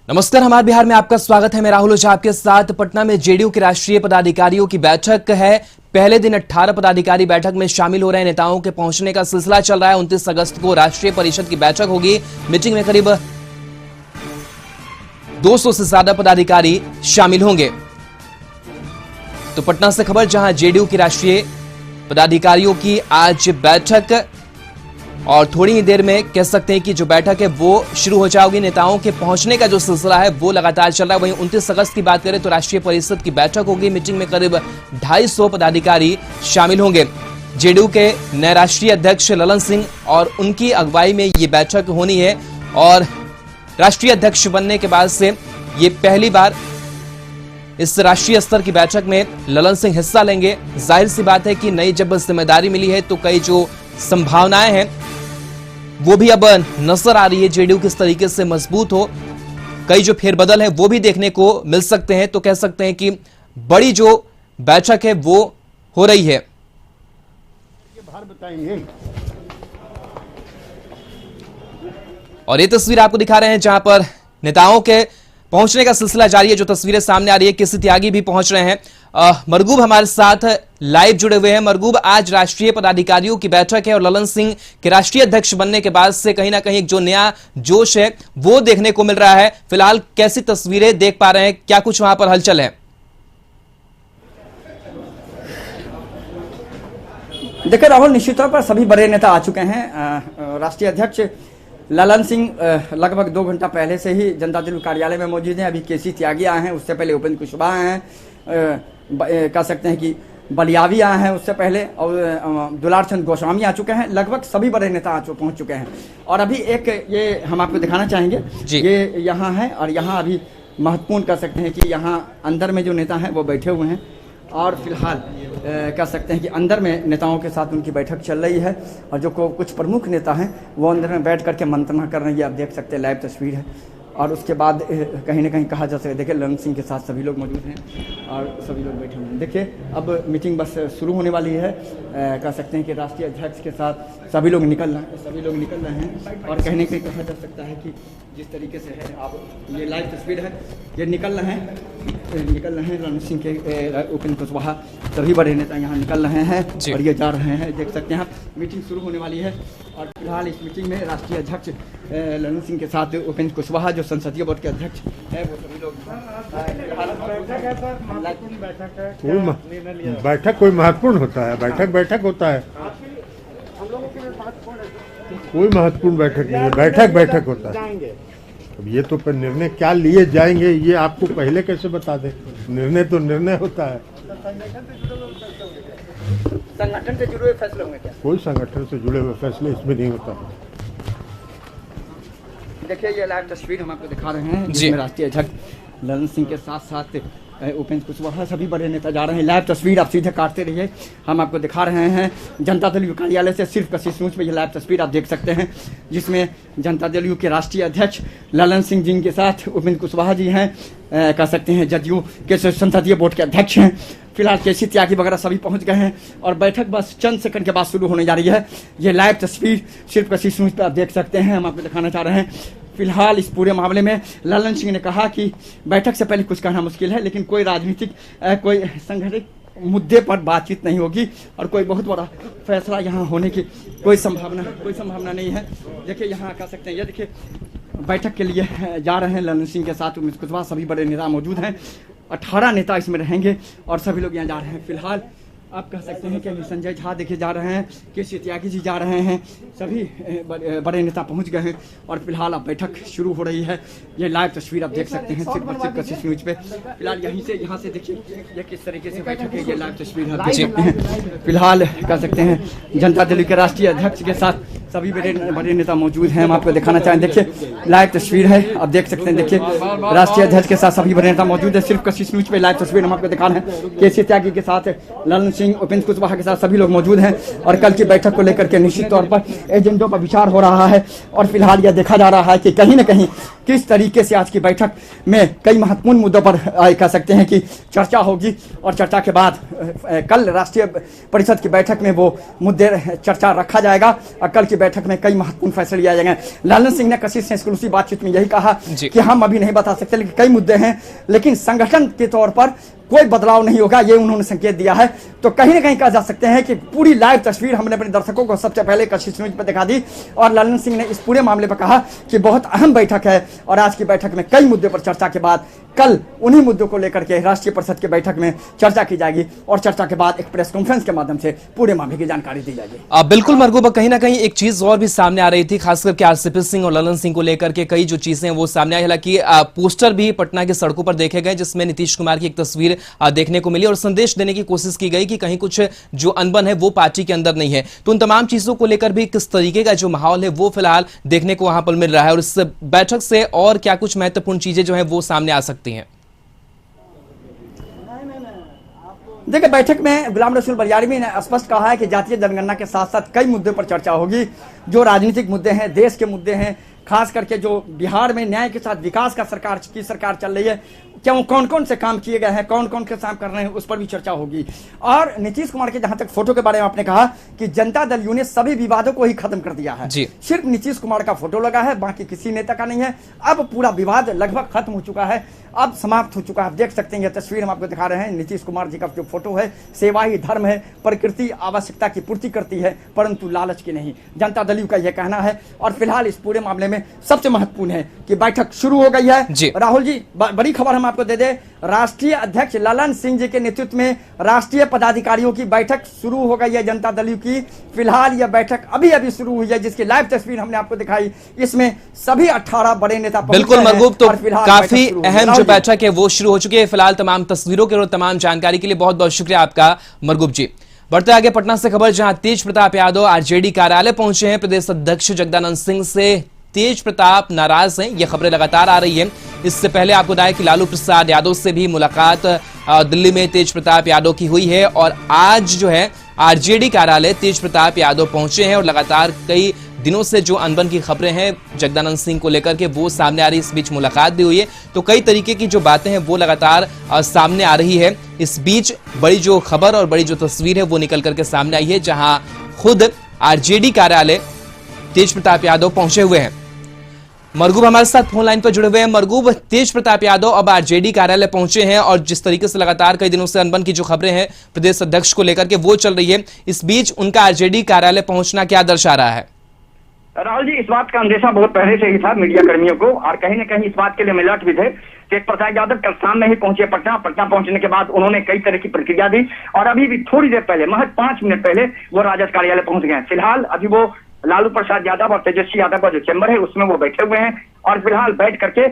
नमस्कार, हमारे बिहार में आपका स्वागत है। मैं राहुल ओझा आपके साथ। पटना में जेडीयू के राष्ट्रीय पदाधिकारियों की बैठक है। पहले दिन 18 पदाधिकारी बैठक में शामिल हो रहे हैं। नेताओं के पहुंचने का सिलसिला चल रहा है। 29 अगस्त को राष्ट्रीय परिषद की बैठक होगी। मीटिंग में करीब 200 से ज्यादा पदाधिकारी शामिल होंगे। तो पटना से खबर, जहां जेडीयू की राष्ट्रीय पदाधिकारियों की आज बैठक, और थोड़ी ही देर में कह सकते हैं कि जो बैठक है वो शुरू हो जाएगी। नेताओं के पहुंचने का जो सिलसिला है वो लगातार चल रहा है। वहीं 29 अगस्त की बात करें तो राष्ट्रीय परिषद की बैठक होगी। मीटिंग में करीब 250 पदाधिकारी शामिल होंगे। जेडीयू के नए राष्ट्रीय अध्यक्ष ललन सिंह और उनकी अगुवाई में ये बैठक होनी है। और राष्ट्रीय अध्यक्ष बनने के बाद से ये पहली बार इस राष्ट्रीय स्तर की बैठक में ललन सिंह हिस्सा लेंगे। जाहिर सी बात है कि नई जब जिम्मेदारी मिली है तो कई जो संभावनाएं हैं वो भी अब नजर आ रही है। जेडीयू किस तरीके से मजबूत हो, कई जो फेरबदल है वो भी देखने को मिल सकते हैं। तो कह सकते हैं कि बड़ी जो बैठक है वो हो रही है। बताएंगे। और ये तस्वीर आपको दिखा रहे हैं जहां पर नेताओं के पहुंचने का सिलसिला जारी है। जो तस्वीरें सामने आ रही है, केसी त्यागी भी पहुंच रहे हैं। मरगूब हमारे साथ लाइव जुड़े हुए हैं। मरगूब, आज राष्ट्रीय पदाधिकारियों की बैठक है और ललन सिंह के राष्ट्रीय अध्यक्ष बनने के बाद से कहीं ना कहीं एक जो नया जोश है वो देखने को मिल रहा है। फिलहाल कैसी तस्वीरें देख पा रहे हैं, क्या कुछ वहां पर हलचल है? देखिए राहुल, निश्चित तौर पर सभी बड़े नेता आ चुके हैं। राष्ट्रीय अध्यक्ष ललन सिंह लगभग 2 घंटा पहले से ही जनता दल कार्यालय में मौजूद हैं। अभी केसी त्यागी आए हैं, उससे पहले उपेंद्र कुशवाहा हैं, कह सकते हैं कि बलियावी आए हैं उससे पहले, और दुलार चंद गोस्वामी आ चुके हैं। लगभग सभी बड़े नेता पहुंच चुके हैं। और अभी एक ये हम आपको दिखाना चाहेंगे, ये यहाँ है और यहाँ अभी महत्वपूर्ण कह सकते हैं कि यहाँ अंदर में जो नेता हैं वो बैठे हुए हैं। और फिलहाल कह सकते हैं कि अंदर में नेताओं के साथ उनकी बैठक चल रही है। और जो कुछ प्रमुख नेता हैं वो अंदर में बैठ करके मंत्रणा कर रहे हैं। ये आप देख सकते हैं, लाइव तस्वीर है। और उसके बाद कहीं ना कहीं कहा जा सकता है, देखिए ललन सिंह के साथ सभी लोग मौजूद हैं और सभी लोग बैठे हुए हैं। देखिए अब मीटिंग बस शुरू होने वाली है। कह सकते हैं कि राष्ट्रीय अध्यक्ष के साथ सभी लोग निकल रहे हैं। और कहीं ना कहीं कहा जा सकता है कि जिस तरीके से है, आप ये लाइव तस्वीर है, ये निकल रहे हैं ललन सिंह के, उपेंद्र कुशवाहा, सभी बड़े नेता यहाँ निकल रहे हैं और ये जा रहे हैं। देख सकते हैं आप, मीटिंग शुरू होने वाली है। और फिलहाल इस मीटिंग में राष्ट्रीय अध्यक्ष ललन सिंह के साथ उपेंद्र कुशवाहा जो संसदीय बोर्ड के अध्यक्ष है वो सभी लोग। बैठक कोई महत्वपूर्ण होता है? बैठक होता है, कोई महत्वपूर्ण बैठक नहीं है। बैठक होता है। अब ये तो पर निर्णय क्या लिए जाएंगे ये आपको पहले कैसे बता दें? निर्णय होता है। संगठन से जुड़े हुए फैसले होंगे क्या? कोई संगठन से जुड़े हुए फैसले इसमें नहीं होता। देखिए ये लाइव तस्वीर हम आपको दिखा रहे हैं, जिसमें राष्ट्रीय अध्यक्ष ललन सिंह के साथ साथ उपेंद्र कुशवाहा सभी बड़े नेता जा रहे हैं। लाइव तस्वीर आप सीधे काटते रहिए, हम आपको दिखा रहे हैं। जनता दल कार्यालय से सिर्फ कशिश सूच में ये लाइव तस्वीर आप देख सकते हैं, जिसमें जनता दल के राष्ट्रीय अध्यक्ष ललन सिंह जी के साथ उपेंद्र कुशवाहा जी हैं, कह सकते हैं जदयू के संसदीय बोर्ड के अध्यक्ष हैं। फिलहाल केसी त्यागी वगैरह सभी पहुंच गए हैं और बैठक बस चंद सेकंड के बाद शुरू होने जा रही है। ये लाइव तस्वीर सिर्फ कशिश सूच पर आप देख सकते हैं, हम आपको दिखाना चाह रहे हैं। फिलहाल इस पूरे मामले में ललन सिंह ने कहा कि बैठक से पहले कुछ कहना मुश्किल है, लेकिन कोई राजनीतिक कोई संगठित मुद्दे पर बातचीत नहीं होगी और कोई बहुत बड़ा फैसला यहाँ होने की कोई संभावना नहीं है। देखिए यहाँ कह सकते हैं, ये देखिए बैठक के लिए जा रहे हैं ललन सिंह के साथ उमेश कुशवाहा, सभी बड़े नेता मौजूद हैं। 18 नेता इसमें रहेंगे और सभी लोग यहाँ जा रहे हैं। फिलहाल आप कह सकते हैं कि संजय झा देखे जा रहे हैं, केसी त्यागी जी जा रहे हैं, सभी बड़े नेता पहुंच गए हैं और फिलहाल अब बैठक शुरू हो रही है। ये लाइव तस्वीर आप देख सकते हैं सिर्फ कशिश न्यूज पे। फिलहाल यहाँ से देखिए ये किस तरीके से बैठक है, ये लाइव तस्वीर आप देख सकते हैं। फिलहाल कह सकते हैं जनता दल के राष्ट्रीय अध्यक्ष के साथ सभी बड़े नेता मौजूद हैं। हम आपको दिखाना चाहें, देखिए लाइव तस्वीर है, आप देख सकते हैं। देखिए राष्ट्रीय अध्यक्ष के साथ सभी बड़े नेता मौजूद है। सिर्फ कशिश न्यूज पे लाइव तस्वीर हम आपको दिखा रहे हैं। केसी त्यागी के साथ ललन सिंह, उपेंद्र कुशवाहा के साथ सभी लोग मौजूद हैं और कल की बैठक को लेकर के निश्चित तौर पर एजेंडों पर विचार हो रहा है। और फिलहाल यह देखा जा रहा है कि कहीं न कहीं किस तरीके से आज की बैठक में कई महत्वपूर्ण मुद्दों पर कह सकते हैं कि चर्चा होगी। और चर्चा के बाद कल राष्ट्रीय परिषद की बैठक में वो मुद्दे चर्चा रखा जाएगा और कल की बैठक में कई महत्वपूर्ण फैसले लिया जाएंगे। लालन सिंह ने कशिश से एक्सक्लूसिव बातचीत में यही कहा कि हम अभी नहीं बता सकते, लेकिन कई मुद्दे हैं, लेकिन संगठन के तौर पर कोई बदलाव नहीं होगा, ये उन्होंने संकेत दिया है। तो कहीं ना कहीं कहा जा सकते हैं कि पूरी लाइव तस्वीर हमने अपने दर्शकों को सबसे पहले कशिश न्यूज पर दिखा दी और लालन सिंह ने इस पूरे मामले पर कहा कि बहुत अहम बैठक है और आज की बैठक में कई मुद्दों पर चर्चा के बाद कल उन्हीं मुद्दों को लेकर के राष्ट्रीय परिषद की बैठक में चर्चा की जाएगी और चर्चा के बाद एक प्रेस कॉन्फ्रेंस के माध्यम से पूरे मामले की जानकारी दी जाएगी। बिल्कुल मरगूबा, कहीं ना कहीं एक चीज और भी सामने आ रही थी, खास करके आरसीपी सिंह और ललन सिंह को लेकर के कई जो चीजें वो सामने आई। हालांकि पोस्टर भी पटना की सड़कों पर देखे गए जिसमें नीतीश कुमार की एक तस्वीर देखने को मिली और संदेश देने की कोशिश की गई कि कहीं कुछ जो अनबन है वो पार्टी के अंदर नहीं है। तो उन तमाम चीजों को लेकर भी किस तरीके का जो माहौल है वो फिलहाल देखने को वहां पर मिल रहा है और इस बैठक से और क्या कुछ महत्वपूर्ण चीजें जो है वो सामने आ सकती हैं। देखिए, बैठक में गुलाम रसूल बरियारवी ने स्पष्ट कहा है कि जातीय जनगणना के साथ साथ कई मुद्दों पर चर्चा होगी, जो राजनीतिक मुद्दे हैं, देश के मुद्दे हैं, खास करके जो बिहार में न्याय के साथ विकास का सरकार चल रही है, क्यों कौन कौन से काम किए गए हैं, कौन कौन के काम कर रहे हैं, उस पर भी चर्चा होगी। और नीतीश कुमार के जहां तक फोटो के बारे में आपने कहा कि जनता दल यू ने सभी विवादों को ही खत्म कर दिया है, सिर्फ नीतीश कुमार का फोटो लगा है, बाकी किसी नेता का नहीं है। अब पूरा विवाद लगभग खत्म हो चुका है, अब समाप्त हो चुका है। आप देख सकते हैं ये तस्वीर हम आपको दिखा रहे हैं, नीतीश कुमार जी का जो फोटो है, सेवा ही धर्म है, प्रकृति आवश्यकता की पूर्ति करती है परंतु लालच की नहीं, जनता दल यू का यह कहना है। और फिलहाल इस पूरे मामले में सबसे महत्वपूर्ण है कि बैठक शुरू हो गई है। राहुल जी, बड़ी खबर हम आपको दे दें, राष्ट्रीय अध्यक्ष ललन सिंह जी के नेतृत्व में राष्ट्रीय पदाधिकारियों की बैठक शुरू हो गई है जनता दल यू की। फिलहाल यह बैठक अभी अभी शुरू हुई है, जिसकी लाइव तस्वीर हमने आपको दिखाई। इसमें सभी 18 बड़े नेता बिल्कुल मरगूब, तो काफी अहम जो बैठक है वो शुरू हो चुकी है। फिलहाल तमाम तस्वीरों के और तमाम जानकारी के लिए बहुत बहुत शुक्रिया आपका मरगूब जी। बढ़ते आगे पटना से खबर, जहां तेज प्रताप यादव आरजेडी कार्यालय पहुंचे हैं। प्रदेश अध्यक्ष जगदानंद सिंह से तेज प्रताप नाराज हैं, ये खबरें लगातार आ रही है। इससे पहले आपको बताया कि लालू प्रसाद यादव से भी मुलाकात दिल्ली में तेज प्रताप यादव की हुई है और आज जो है आरजेडी कार्यालय तेज प्रताप यादव पहुंचे हैं और लगातार कई दिनों से जो अनबन की खबरें हैं जगदानंद सिंह को लेकर के वो सामने आ रही है। इस बीच मुलाकात भी हुई है, तो कई तरीके की जो बातें हैं वो लगातार सामने आ रही है। इस बीच बड़ी जो खबर और बड़ी जो तस्वीर है वो निकल करके सामने आई है, जहां खुद आरजेडी कार्यालय तेज प्रताप यादव पहुंचे हुए हैं। मरगूब हमारे साथ फोन लाइन पर जुड़े हुए हैं। मरगूब, तेज प्रताप यादव अब आरजेडी कार्यालय पहुंचे हैं और जिस तरीके से लगातार कई दिनों से अनबन की जो खबरें हैं प्रदेश अध्यक्ष को लेकर के वो चल रही है, इस बीच उनका आरजेडी कार्यालय पहुंचना क्या दर्शा रहा है? राहुल जी, इस बात का अंदेशा बहुत पहले से ही था मीडिया कर्मियों को और कहीं न कहीं इस बात के लिए अलर्ट भी थे। तेज प्रताप यादव कल शाम में ही पहुंचे पटना पहुंचने के बाद उन्होंने कई तरह की प्रतिक्रिया दी और अभी भी थोड़ी देर पहले, महज 5 मिनट पहले वो राजद कार्यालय पहुंच गए। फिलहाल अभी वो लालू प्रसाद यादव और तेजस्वी यादव का जो चैम्बर है उसमें वो बैठे हुए हैं और फिलहाल बैठ करके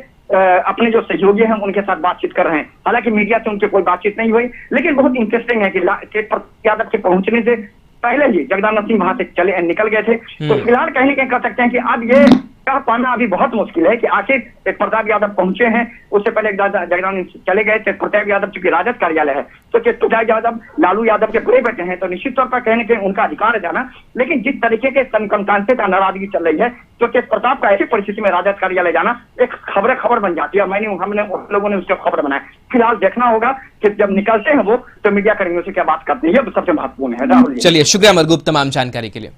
अपने जो सहयोगी हैं उनके साथ बातचीत कर रहे हैं। हालांकि मीडिया से उनकी कोई बातचीत नहीं हुई, लेकिन बहुत इंटरेस्टिंग है कि तेज प्रताप यादव के पहुंचने से पहले ही जगदानंद सिंह वहां से निकल गए थे। तो फिलहाल कहीं न कहीं कह सकते हैं कि अब ये कह पाना अभी बहुत मुश्किल है कि आखिर तेज प्रताप यादव पहुंचे हैं। उससे पहले जगदानंद चले गए। तेज प्रताप यादव चूंकि राजद कार्यालय है तो तेज प्रताप यादव लालू यादव के बड़े बेटे हैं, तो निश्चित तौर पर कहने के उनका अधिकार है जाना। लेकिन जिस तरीके के का नाराजगी चल रही है तो तेज प्रताप का ऐसी परिस्थिति में राजद कार्यालय जाना एक खबर बन जाती है। हमने लोगों ने उसका खबर बनाया। फिलहाल देखना होगा कि जब निकलते हैं वो तो मीडिया कर्मियों से क्या बात करते हैं, सबसे महत्वपूर्ण है। राहुल, चलिए शुक्रिया मरगूब तमाम जानकारी के लिए।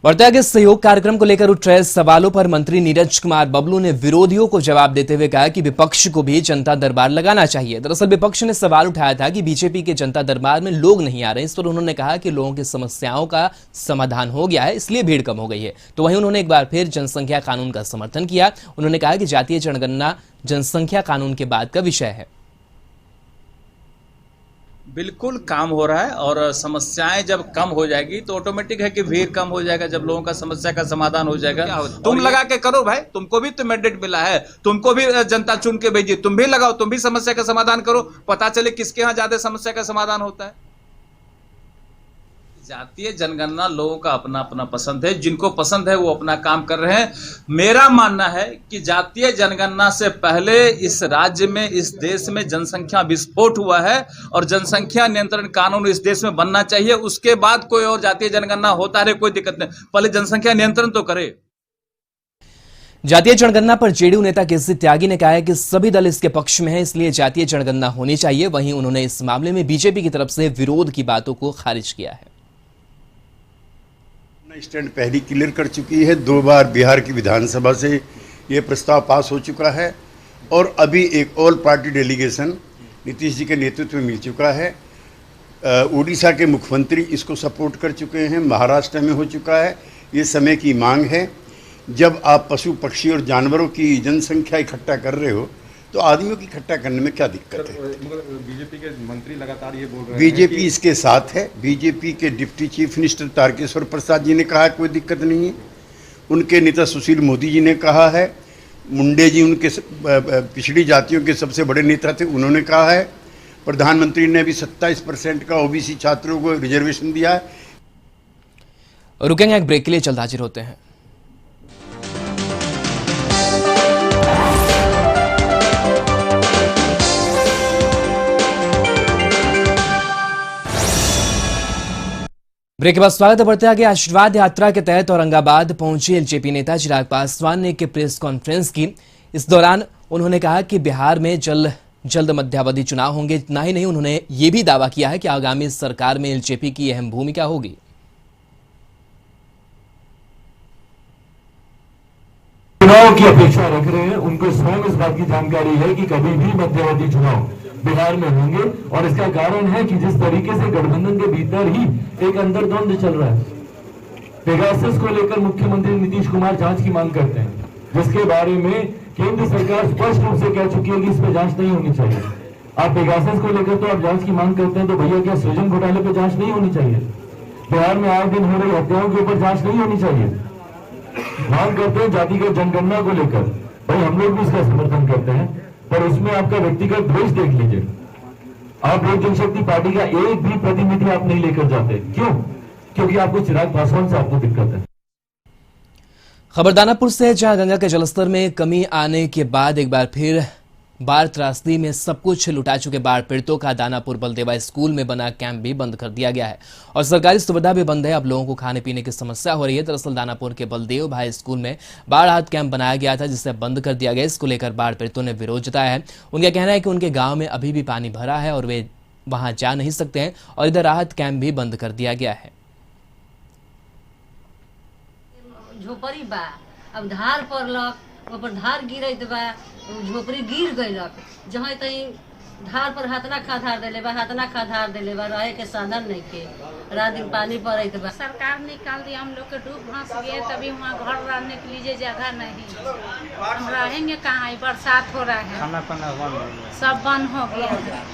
बढ़ते आगे सहयोग कार्यक्रम को लेकर उठ रहे सवालों पर मंत्री नीरज कुमार बबलू ने विरोधियों को जवाब देते हुए कहा कि विपक्ष को भी जनता दरबार लगाना चाहिए। दरअसल विपक्ष ने सवाल उठाया था कि बीजेपी के जनता दरबार में लोग नहीं आ रहे। इस पर उन्होंने कहा कि लोगों की समस्याओं का समाधान हो गया है, इसलिए भीड़ कम हो गई है। तो वहीं उन्होंने एक बार फिर जनसंख्या कानून का समर्थन किया। उन्होंने कहा कि जातीय जनगणना जनसंख्या कानून के बाद का विषय है। बिल्कुल काम हो रहा है और समस्याएं जब कम हो जाएगी तो ऑटोमेटिक है कि भीड़ कम हो जाएगा। जब लोगों का समस्या का समाधान हो जाएगा, तुम लगा के करो भाई, तुमको भी तो मैंडेट मिला है, तुमको भी जनता चुन के भेजी, तुम भी लगाओ, तुम भी समस्या का समाधान करो, पता चले किसके यहाँ ज्यादा समस्या का समाधान होता है। जातीय जनगणना लोगों का अपना अपना पसंद है, जिनको पसंद है वो अपना काम कर रहे हैं। मेरा मानना है कि जातीय जनगणना से पहले इस राज्य में, इस देश में जनसंख्या विस्फोट हुआ है और जनसंख्या नियंत्रण कानून इस देश में बनना चाहिए। उसके बाद कोई और जातीय जनगणना होता रहे, कोई दिक्कत नहीं, पहले जनसंख्या नियंत्रण तो करे। जातीय जनगणना पर जेडीयू नेता केसी त्यागी ने कहा है कि सभी दल इसके पक्ष में हैं, इसलिए जातीय जनगणना होनी चाहिए। वहीं उन्होंने इस मामले में बीजेपी की तरफ से विरोध की बातों को खारिज किया है। स्टैंड पहली क्लियर कर चुकी है, 2 बार बिहार की विधानसभा से ये प्रस्ताव पास हो चुका है और अभी एक all party delegation Nitish ji के नेतृत्व में मिल चुका है। उड़ीसा के मुख्यमंत्री इसको सपोर्ट कर चुके हैं, महाराष्ट्र में हो चुका है। ये समय की मांग है। जब आप पशु पक्षी और जानवरों की जनसंख्या इकट्ठा कर रहे हो तो आदमियों की इकट्ठा करने में क्या दिक्कत है? बीजेपी के मंत्री लगातार ये बोल रहे हैं बीजेपी इसके साथ है। बीजेपी के deputy chief minister Tarkeshwar Prasad ji ने कहा है कोई दिक्कत नहीं है। उनके नेता सुशील मोदी जी ने कहा है। मुंडे जी उनके पिछड़ी जातियों के सबसे बड़े नेता थे, उन्होंने कहा है। प्रधानमंत्री ने भी 27% का ओबीसी छात्रों को रिजर्वेशन दिया है। रुकेंगे एक ब्रेक के लिए, जल्द हाजिर होते हैं। ब्रेक के बाद स्वागत बढ़ते आगे। आशीर्वाद यात्रा के तहत औरंगाबाद पहुंचे एलजेपी नेता चिराग पासवान ने एक प्रेस कॉन्फ्रेंस की। इस दौरान उन्होंने कहा कि बिहार में जल्द मध्यावधि चुनाव होंगे। इतना ही नहीं, उन्होंने ये भी दावा किया है कि आगामी सरकार में एलजेपी की अहम भूमिका होगी। चुनाव की अपेक्षा रख रहे हैं, उनको स्वयं इस बात की जानकारी है कि कभी भी मध्यावधि चुनाव बिहार में होंगे और इसका कारण है कि जिस तरीके से गठबंधन के भीतर ही एक अंतर्द्वंद चल रहा है। पेगासस को लेकर मुख्यमंत्री नीतीश कुमार जांच की मांग करते हैं, जिसके बारे में केंद्र सरकार स्पष्ट रूप से कह चुकी है कि इस पर जांच नहीं होनी चाहिए। आप पेगासस को लेकर तो आप जांच की मांग करते हैं, तो भैया क्या सृजन घोटाले पर जांच नहीं होनी चाहिए? बिहार में आए दिन हो रही हत्याओं के ऊपर जांच नहीं होनी चाहिए? मांग करते हैं जातिगत जनगणना को लेकर, भाई हम लोग भी इसका समर्थन करते हैं, पर उसमें आपका व्यक्तिगत द्वेष देख लीजिए। आप लोक जनशक्ति पार्टी का एक भी प्रतिनिधि आप नहीं लेकर जाते। क्यों? क्योंकि आपको चिराग पासवान से आपको दिक्कत है। खबर दानापुर से, जहां गंगा के जलस्तर में कमी आने के बाद एक बार फिर बाढ़ त्रासदी में सब कुछ लुटा चुके बाढ़ पीड़ितों का दानापुर बलदेवा स्कूल में बना कैंप भी बंद कर दिया गया है और सरकारी सुविधा भी बंद है। अब लोगों को खाने पीने की समस्या हो रही है। दरअसल दानापुर के बलदेव भाई स्कूल में बाढ़ राहत कैंप बनाया गया था, जिसे बंद कर दिया गया। इसको लेकर बाढ़ पीड़ितों ने विरोध जताया है। उनका कहना है कि उनके गाँव में अभी भी पानी भरा है और वे वहां जा नहीं सकते हैं और इधर राहत कैंप भी बंद कर दिया गया है। झोपड़ी बा, अब धार पड़लक, ऊपर धार गिरत बा, झोपड़ी गिर गईलक। जहाँ तहीं धार पर हाथना खाधार देले बा, हाथना खाधार देले बा, रहे के साधन नहीं के, रात दिन पानी पड़त बा। सरकार निकाल दी, हम लोग के डूब धंस गए, तभी वहाँ घर रहने के लिए जगह नहीं। हम रहेंगे कहाँ? बरसात हो रहा है, खाना पीना सब बंद हो गया।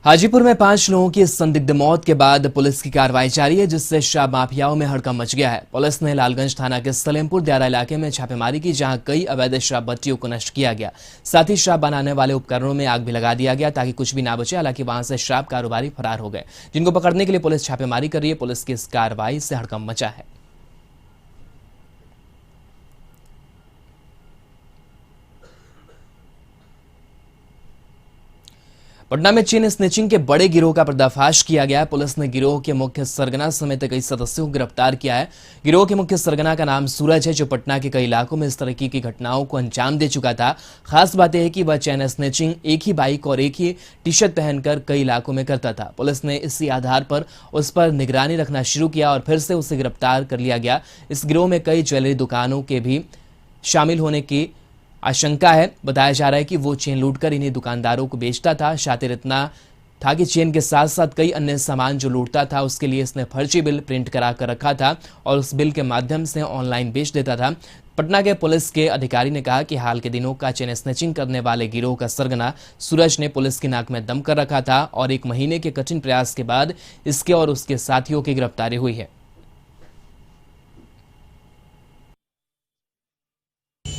हाजीपुर में 5 लोगों की संदिग्ध मौत के बाद पुलिस की कार्रवाई जारी है, जिससे शराब माफियाओं में हड़कंप मच गया है। पुलिस ने लालगंज थाना के सलेमपुर दियारा इलाके में छापेमारी की, जहां कई अवैध शराब भट्टियों को नष्ट किया गया। साथ ही शराब बनाने वाले उपकरणों में आग भी लगा दिया गया ताकि कुछ भी ना बचे। हालांकि वहां से शराब कारोबारी फरार हो गए, जिनको पकड़ने के लिए पुलिस छापेमारी कर रही है। पुलिस की इस कार्रवाई से हड़कंप मचा है। पटना में चेन स्नेचिंग के बड़े गिरोह का पर्दाफाश किया गया है। पुलिस ने गिरोह के मुख्य सरगना समेत कई सदस्यों को गिरफ्तार किया है। गिरोह के मुख्य सरगना का नाम सूरज है, जो पटना के कई इलाकों में इस तरह की घटनाओं को अंजाम दे चुका था। खास बात यह है कि वह चेन स्नेचिंग एक ही बाइक और एक ही टी शर्ट पहनकर कई इलाकों में करता था। पुलिस ने इसी आधार पर उस पर निगरानी रखना शुरू किया और फिर से उसे गिरफ्तार कर लिया गया। इस गिरोह में कई ज्वेलरी दुकानों के भी शामिल होने की आशंका है। बताया जा रहा है कि वो चेन लूटकर इन्हीं दुकानदारों को बेचता था। शातिर इतना था कि चेन के साथ साथ कई अन्य सामान जो लूटता था, उसके लिए इसने फर्जी बिल प्रिंट करा कर रखा था और उस बिल के माध्यम से ऑनलाइन बेच देता था। पटना के पुलिस के अधिकारी ने कहा कि हाल के दिनों का चेन स्नेचिंग करने वाले गिरोह का सरगना सूरज ने पुलिस की नाक में दम कर रखा था और 1 महीने के कठिन प्रयास के बाद इसके और उसके साथियों की गिरफ्तारी हुई है।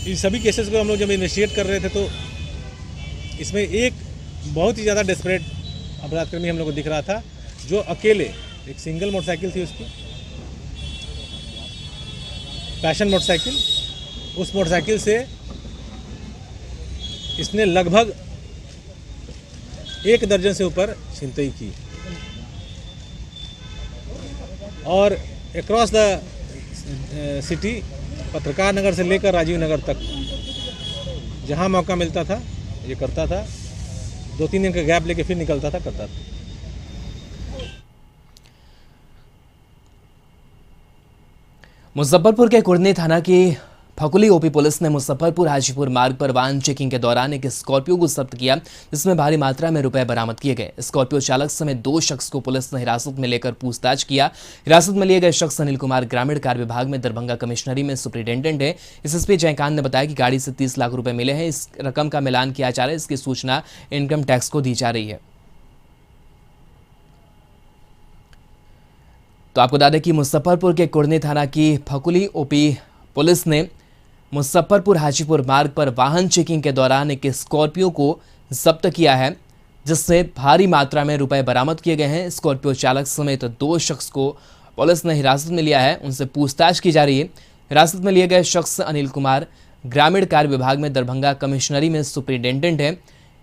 इन सभी केसेस को हम लोग जब इन्वेस्टिगेट कर रहे थे तो इसमें एक बहुत ही ज़्यादा डेस्परेट अपराधकर्मी हम लोग को दिख रहा था, जो अकेले एक सिंगल मोटरसाइकिल थी उसकी, पैशन मोटरसाइकिल। उस मोटरसाइकिल से इसने लगभग 1 दर्जन से ऊपर छिनतई की और अक्रॉस द सिटी पत्रकार नगर से लेकर राजीव नगर तक जहाँ मौका मिलता था ये करता था। 2-3 दिन का गैप लेके फिर निकलता था, करता था। मुजफ्फरपुर के कुर्नी थाना की फकुली ओपी पुलिस ने मुजफ्फरपुर हाजीपुर मार्ग पर वाहन चेकिंग के दौरान एक स्कॉर्पियो को जब्त किया, जिसमें भारी मात्रा में रुपए बरामद किए गए। स्कॉर्पियो चालक समेत 2 शख्स को पुलिस ने हिरासत में लेकर पूछताछ किया। हिरासत में लिए गए शख्स अनिल कुमार ग्रामीण कार्य विभाग में दरभंगा कमिश्नरी में सुपरिटेंडेंट है। एसएसपी जयकांत ने बताया कि गाड़ी से 30 लाख रुपए मिले हैं। इस रकम का मिलान किया जा रहा है। इसकी सूचना इनकम टैक्स को दी जा रही है। तो आपको बता दें कि मुजफ्फरपुर के कुर्नी थाना की फकुली ओपी पुलिस ने मुजफ्फरपुर हाजीपुर मार्ग पर वाहन चेकिंग के दौरान एक स्कॉर्पियो को जब्त किया है, जिससे भारी मात्रा में रुपए बरामद किए गए हैं। स्कॉर्पियो चालक समेत 2 शख्स को पुलिस ने हिरासत में लिया है, उनसे पूछताछ की जा रही है। हिरासत में लिए गए शख्स अनिल कुमार ग्रामीण कार्य विभाग में दरभंगा कमिश्नरी में सुपरिटेंडेंट है।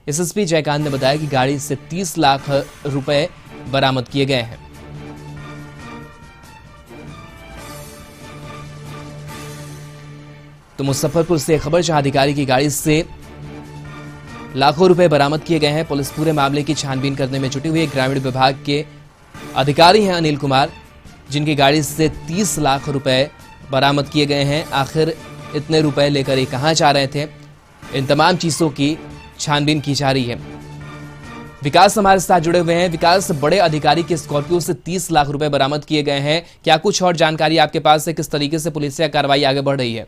एसएसपी जयकांत ने बताया कि गाड़ी से 30 लाख रुपए बरामद किए गए हैं। तो मुजफ्फरपुर से खबर, जहां अधिकारी की गाड़ी से लाखों रुपए बरामद किए गए हैं। पुलिस पूरे मामले की छानबीन करने में जुटी हुई है। ग्रामीण विभाग के अधिकारी हैं अनिल कुमार, जिनकी गाड़ी से 30 लाख रुपए बरामद किए गए हैं। आखिर इतने रुपए लेकर ये कहां जा रहे थे, इन तमाम चीजों की छानबीन की जा रही है। विकास हमारे साथ जुड़े हुए हैं। विकास, बड़े अधिकारी के स्कॉर्पियो से 30 लाख रुपए बरामद किए गए हैं, क्या कुछ और जानकारी आपके पास है? किस तरीके से पुलिस से कार्रवाई आगे बढ़ रही है?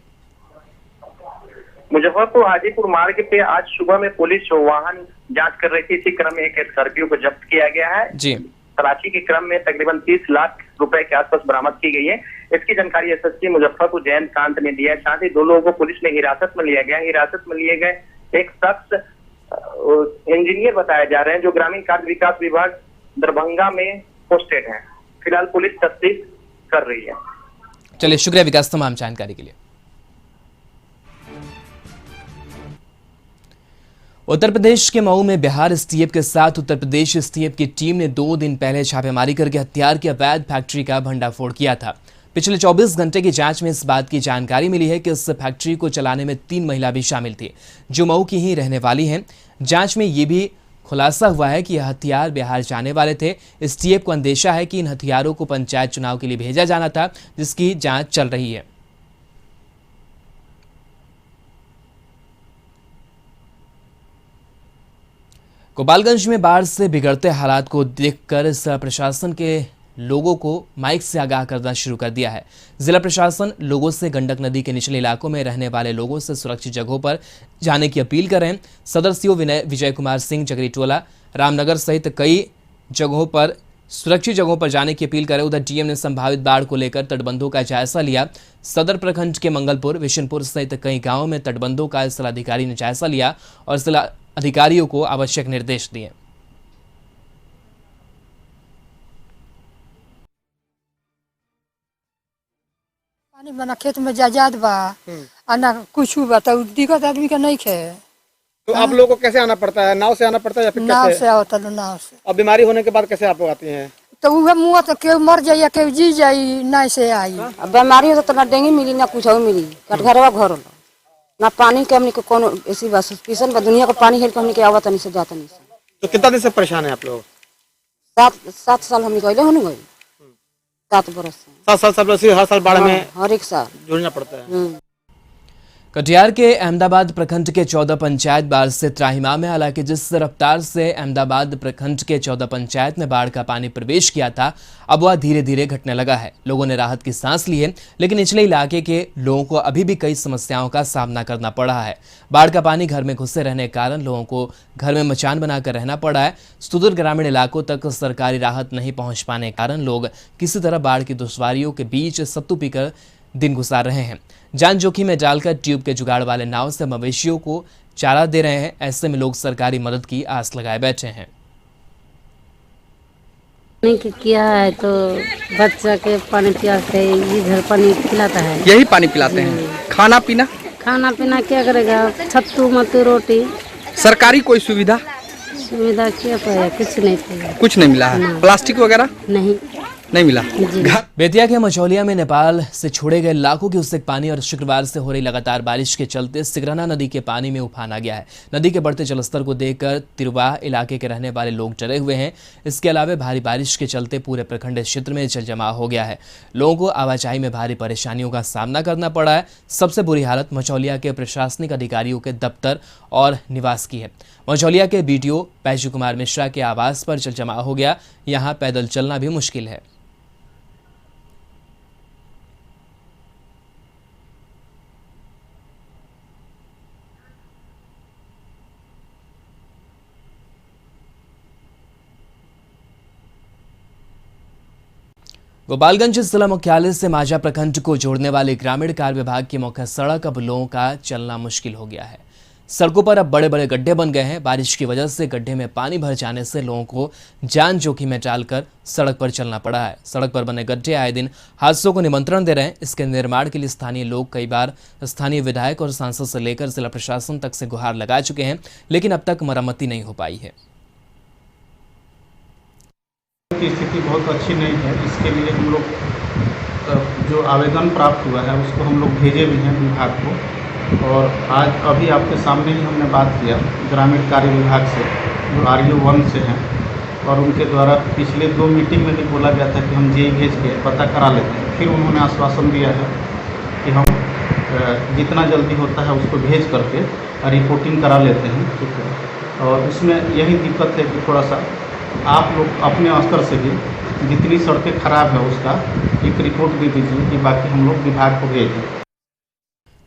मुजफ्फरपुर हाजीपुर मार्ग पे आज सुबह में पुलिस वाहन जांच कर रही थी। इसी क्रम में एक स्कॉर्पियो को जब्त किया गया है जी। तलाशी के क्रम में तकरीबन 30 लाख रुपए के आसपास बरामद की गई है। इसकी जानकारी एसएसपी मुजफ्फरपुर जयकांत ने दिया है। साथ ही 2 लोगों को पुलिस ने हिरासत में लिया गया। हिरासत में लिए गए एक शख्स इंजीनियर बताया जा रहे हैं, जो ग्रामीण कार्य विकास विभाग दरभंगा में पोस्टेड है। फिलहाल पुलिस तफ्तीश कर रही है। चलिए, शुक्रिया विकास तमाम जानकारी के लिए। उत्तर प्रदेश के मऊ में बिहार एसटीएफ के साथ उत्तर प्रदेश एसटीएफ की टीम ने 2 दिन पहले छापेमारी करके हथियार की अवैध फैक्ट्री का भंडाफोड़ किया था। पिछले 24 घंटे की जांच में इस बात की जानकारी मिली है कि इस फैक्ट्री को चलाने में 3 महिला भी शामिल थी, जो मऊ की ही रहने वाली हैं। जांच में ये भी खुलासा हुआ है कि यह हथियार बिहार जाने वाले थे। एसटीएफ को अंदेशा है कि इन हथियारों को पंचायत चुनाव के लिए भेजा जाना था, जिसकी जांच चल रही है। गोपालगंज में बाढ़ से बिगड़ते हालात को देखकर जिला प्रशासन के लोगों को माइक से आगाह करना शुरू कर दिया है। जिला प्रशासन लोगों से गंडक नदी के निचले इलाकों में रहने वाले लोगों से सुरक्षित जगहों पर जाने की अपील कर रहे हैं। सदर सीओ विजय कुमार सिंह जगरीटोला, रामनगर सहित कई जगहों पर सुरक्षित जगहों पर जाने की अपील करें। उधर डीएम ने संभावित बाढ़ को लेकर तटबंधों का जायजा लिया। सदर प्रखंड के मंगलपुर, विशनपुर सहित कई गाँवों में तटबंधों का जिलाधिकारी ने जायजा लिया और जिला अधिकारियों को आवश्यक निर्देश दिए। पानी बना खेत में जायदाद बा, आना कुछ बा तो दिक्कत आदमी का नहीं खे। तो आप लोगों को कैसे आना पड़ता है? नाव से आना पड़ता है या फिर नाव से आता है? नाव से। अब बीमारी होने के बाद कैसे आप लोग आती हैं? तो वह मुँह तो केहू मर जाइए, केहू जी जाई, नहीं से आई। अब बीमारी हो तो ना डेंगू मिली ना कुछ मिली, कटघरवा घर ना पानी के हमने को कौन ऐसी बात सस्पिशन बा दुनिया को पानी हेल के हमने के आवत नहीं से जाता नहीं से। तो कितना दिन से परेशान है आप लोग? 7 साल हमने गए हो गए 7 बरस से। 7 साल हर साल बाढ़ में हर एक साल जुड़ना पड़ता है। कटिहार के अहमदाबाद प्रखंड के 14 पंचायत बाढ़ से त्राहिमाम है। हालांकि जिस रफ्तार से अहमदाबाद प्रखंड के 14 पंचायत में बाढ़ का पानी प्रवेश किया था, अब वह धीरे धीरे घटने लगा है। लोगों ने राहत की सांस ली है, लेकिन निचले इलाके के लोगों को अभी भी कई समस्याओं का सामना करना पड़ रहा है। बाढ़ का पानी घर में घुसे रहने के कारण लोगों को घर में मचान बनाकर रहना पड़ा है। सुदूर ग्रामीण इलाकों तक सरकारी राहत नहीं पहुंच पाने के कारण लोग किसी तरह बाढ़ की दुश्वारियों के बीच सत्तू पीकर दिन गुजार रहे हैं। जान जोखिम में डालकर ट्यूब के जुगाड़ वाले नाव से मवेशियों को चारा दे रहे हैं। ऐसे में लोग सरकारी मदद की आस लगाए बैठे हैं। नहीं किया है तो बच्चा के पानी पिलाते हैं, इधर पानी पिलाता है, यही पानी पिलाते हैं। खाना पीना क्या करेगा? छत्तू मत्तू रोटी। सरकारी कोई सुविधा क्या पाया? कुछ नहीं पाया। कुछ नहीं मिला है? प्लास्टिक वगैरह नहीं। नहीं मिला। बेतिया के मझौलिया में नेपाल से छोड़े गए लाखों क्यूसेक पानी और शुक्रवार से हो रही लगातार बारिश के चलते सिगरना नदी के पानी में उफान आ गया है। नदी के बढ़ते जलस्तर को देखकर तिरवाह इलाके के रहने वाले लोग डरे हुए हैं। इसके अलावा भारी बारिश के चलते पूरे प्रखंड क्षेत्र में जल जमाव हो गया है। लोगों को आवाजाही में भारी परेशानियों का सामना करना पड़ा है। सबसे बुरी हालत मझौलिया के प्रशासनिक अधिकारियों के दफ्तर और निवास की है। मझौलिया के बीडीओ पैजू कुमार मिश्रा के आवास पर जल जमाव हो गया। यहाँ पैदल चलना भी मुश्किल है। गोपालगंज जिला मुख्यालय से माझा प्रखंड को जोड़ने वाले ग्रामीण कार्य विभाग की मुख्य सड़क अब लोगों का चलना मुश्किल हो गया है। सड़कों पर अब बड़े बड़े गड्ढे बन गए हैं। बारिश की वजह से गड्ढे में पानी भर जाने से लोगों को जान जोखिम में डालकर सड़क पर चलना पड़ा है। सड़क पर बने गड्ढे आए दिन हादसों को निमंत्रण दे रहे हैं। इसके निर्माण के लिए स्थानीय लोग कई बार स्थानीय विधायक और सांसद से लेकर जिला प्रशासन तक से गुहार लगा चुके हैं, लेकिन अब तक मरम्मती नहीं हो पाई है। की स्थिति बहुत अच्छी नहीं है। इसके लिए हम लोग जो आवेदन प्राप्त हुआ है उसको हम लोग भेजे भी हैं विभाग को, और आज अभी आपके सामने ही हमने बात किया ग्रामीण कार्य विभाग से जो RU 1 से हैं, और उनके द्वारा पिछले 2 मीटिंग में भी बोला गया था कि हम जेई भेज के पता करा लेते हैं। फिर उन्होंने आश्वासन दिया है कि हम जितना जल्दी होता है उसको भेज करके रिपोर्टिंग करा लेते हैं, ठीक है। और उसमें यही दिक्कत है कि थोड़ा सा आप लोग अपने स्तर से भी जितनी सड़कें खराब है उसका एक रिपोर्ट दे दीजिए कि बाकी हम लोग विभाग को भेज दें।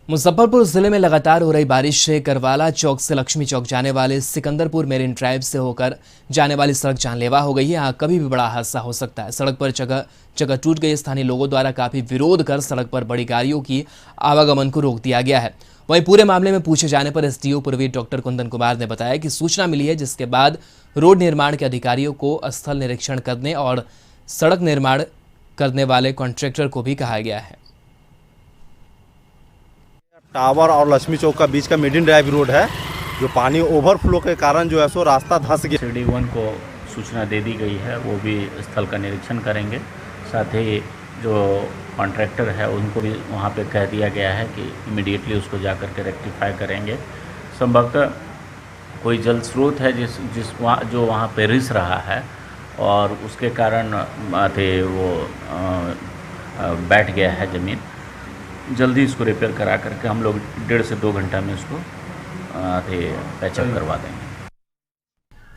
मुजफ्फरपुर जिले में लगातार हो रही बारिश से करवाला चौक से लक्ष्मी चौक जाने वाले सिकंदरपुर मेरिन ड्राइव से होकर जाने वाली सड़क जानलेवा हो गई है। यहाँ कभी भी बड़ा हादसा हो सकता है। सड़क पर जगह जगह टूट गई। स्थानीय लोगों द्वारा काफी विरोध कर सड़क पर बड़ी गाड़ियों की आवागमन को रोक दिया गया है। वहीं पूरे मामले में पूछे जाने पर SDO पूर्वी डॉक्टर कुंदन कुमार ने बताया कि सूचना मिली है, जिसके बाद रोड निर्माण के अधिकारियों को स्थल निरीक्षण करने और सड़क निर्माण करने वाले कॉन्ट्रैक्टर को भी कहा गया है। टावर और लक्ष्मी चौक का बीच का मेडिन ड्राइव रोड है, जो पानी ओवरफ्लो के कारण जो है सो रास्ता धंस गया। CD 1 को सूचना दे दी गई है, वो भी स्थल का निरीक्षण करेंगे। साथ ही जो कॉन्ट्रैक्टर है उनको भी वहाँ पे कह दिया गया है कि इमीडिएटली उसको जा कर के रेक्टिफाई करेंगे। संभवतः कोई जल स्रोत है जो वहाँ पे रिस रहा है और उसके कारण वो बैठ गया है ज़मीन। जल्दी इसको रिपेयर करा करके हम लोग 1.5 से 2 घंटा में इसको पैचअप करवा देंगे।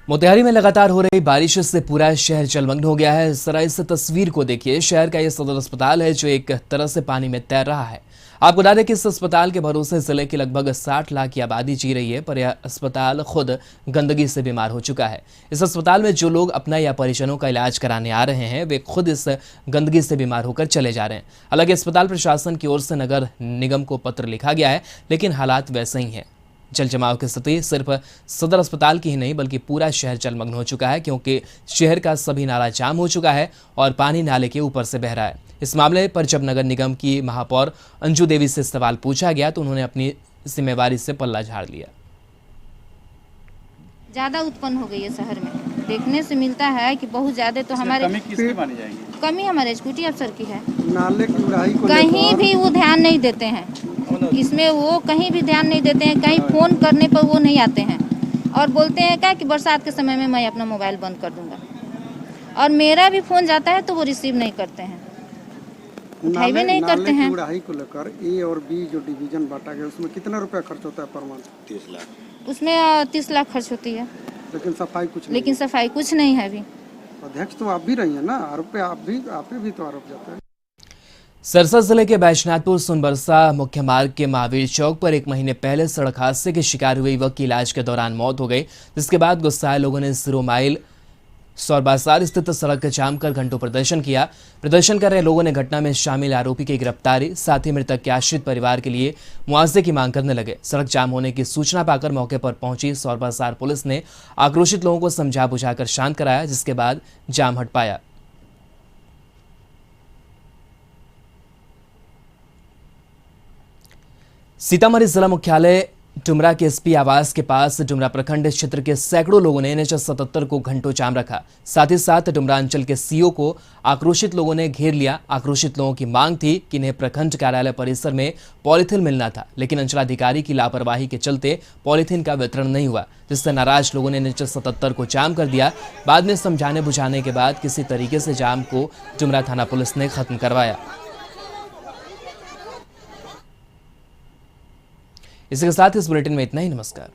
मोतिहारी में लगातार हो रही बारिश से पूरा शहर जलमग्न हो गया है। जरा इस तस्वीर को देखिए। शहर का यह सदर अस्पताल है जो एक तरह से पानी में तैर रहा है। आपको बता दें कि इस अस्पताल के भरोसे जिले की लगभग 60 लाख की आबादी जी रही है, पर यह अस्पताल खुद गंदगी से बीमार हो चुका है। इस अस्पताल में जो लोग अपना या परिजनों का इलाज कराने आ रहे हैं वे खुद इस गंदगी से बीमार होकर चले जा रहे हैं। हालांकि अस्पताल प्रशासन की ओर से नगर निगम को पत्र लिखा गया है, लेकिन हालात वैसे ही हैं। जल जमाव की स्थिति सिर्फ सदर अस्पताल की ही नहीं बल्कि पूरा शहर जलमग्न हो चुका है, क्योंकि शहर का सभी नाला जाम हो चुका है और पानी नाले के ऊपर से बह रहा है। इस मामले पर जब नगर निगम की महापौर अंजू देवी से सवाल पूछा गया तो उन्होंने अपनी जिम्मेवारी से पल्ला झाड़ लिया। ज़्यादा उत्पन्न हो गई है शहर में, देखने से मिलता है कि बहुत ज़्यादा। तो हमारे कमी हमारे एग्जीक्यूटिव अफसर की है। नाले की उड़ाई को कहीं भी वो ध्यान नहीं देते हैं, इसमें वो कहीं भी ध्यान नहीं देते हैं। कहीं फ़ोन करने पर वो नहीं आते हैं और बोलते हैं क्या कि बरसात के समय में मैं अपना मोबाइल बंद कर दूंगा, और मेरा भी फ़ोन जाता है तो वो रिसीव नहीं करते हैं, उठाई भी नहीं करते हैं। उड़ाई को लेकर A और B जो डिवीजन बांटा गया उसमें कितना रुपया खर्च होता है पर मंथ? 30 लाख। उसमें 30 लाख खर्च होती है, लेकिन सफाई कुछ नहीं। लेकिन सफाई कुछ नहीं है अभी। अध्यक्ष तो आप भी रही है ना, आरोप पे आप भी तो आरोप जाता है। सरसा जिले के बैजनाथपुर सोनबरसा मुख्य मार्ग के महावीर चौक पर 1 महीने पहले सड़क हादसे के शिकार हुए युवक की इलाज के दौरान मौत हो गई, जिसके बाद गुस्साए लोगों ने 0 माइल सौर बाजार स्थित सड़क जाम कर घंटों प्रदर्शन किया। प्रदर्शन कर रहे लोगों ने घटना में शामिल आरोपी की गिरफ्तारी, साथ ही मृतक के आश्रित परिवार के लिए मुआवजे की मांग करने लगे। सड़क जाम होने की सूचना पाकर मौके पर पहुंची सौर बाजार पुलिस ने आक्रोशित लोगों को समझा बुझाकर शांत कराया, जिसके बाद जाम हट पाया। सीतामढ़ी जिला मुख्यालय डुमरा के एसपी आवास के पास डुमरा प्रखंड क्षेत्र के सैकड़ों लोगों ने NH-77 को घंटों जाम रखा। साथ ही साथ डुमरा अंचल के सीओ को आक्रोशित लोगों ने घेर लिया। आक्रोशित लोगों की मांग थी कि इन्हें प्रखंड कार्यालय परिसर में पॉलीथिन मिलना था, लेकिन अंचलाधिकारी की लापरवाही के चलते पॉलीथिन का वितरण नहीं हुआ, जिससे नाराज लोगों ने NH-77 को जाम कर दिया। बाद में समझाने बुझाने के बाद किसी तरीके से जाम को डुमरा थाना पुलिस ने खत्म करवाया। इसके साथ इस बुलेटिन में इतना ही। नमस्कार।